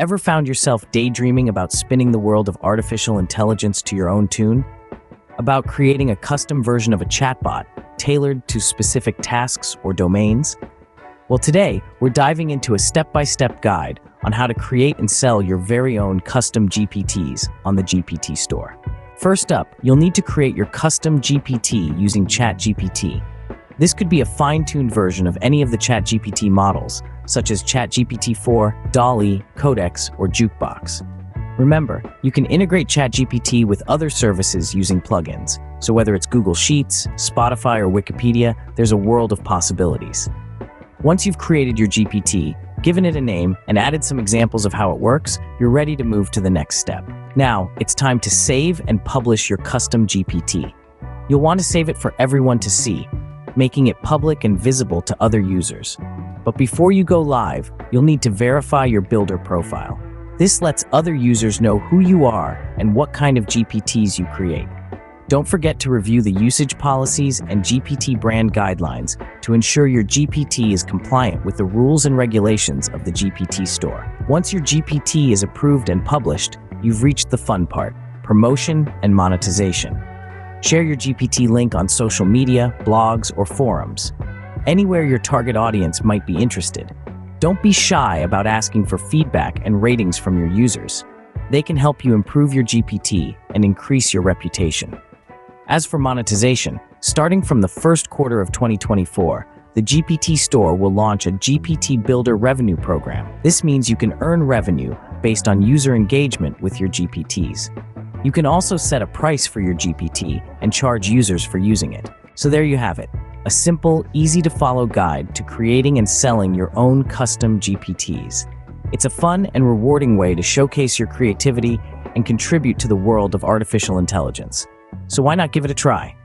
Ever found yourself daydreaming about spinning the world of artificial intelligence to your own tune? About creating a custom version of a chatbot tailored to specific tasks or domains? Well, today, we're diving into a step-by-step guide on how to create and sell your very own custom GPTs on the GPT store. First up, you'll need to create your custom GPT using ChatGPT. This could be a fine-tuned version of any of the ChatGPT models, such as ChatGPT-4, DALL-E, Codex, or Jukebox. Remember, you can integrate ChatGPT with other services using plugins. So whether it's Google Sheets, Spotify, or Wikipedia, there's a world of possibilities. Once you've created your GPT, given it a name, and added some examples of how it works, you're ready to move to the next step. Now, it's time to save and publish your custom GPT. You'll want to save it for everyone to see, making it public and visible to other users. But before you go live, you'll need to verify your builder profile. This lets other users know who you are and what kind of GPTs you create. Don't forget to review the usage policies and GPT brand guidelines to ensure your GPT is compliant with the rules and regulations of the GPT store. Once your GPT is approved and published, you've reached the fun part: promotion and monetization. Share your GPT link on social media, blogs, or forums. Anywhere your target audience might be interested. Don't be shy about asking for feedback and ratings from your users. They can help you improve your GPT and increase your reputation. As for monetization, starting from the first quarter of 2024, the GPT Store will launch a GPT Builder revenue program. This means you can earn revenue based on user engagement with your GPTs. You can also set a price for your GPT and charge users for using it. So there you have it. A simple, easy-to-follow guide to creating and selling your own custom GPTs. It's a fun and rewarding way to showcase your creativity and contribute to the world of artificial intelligence. So why not give it a try?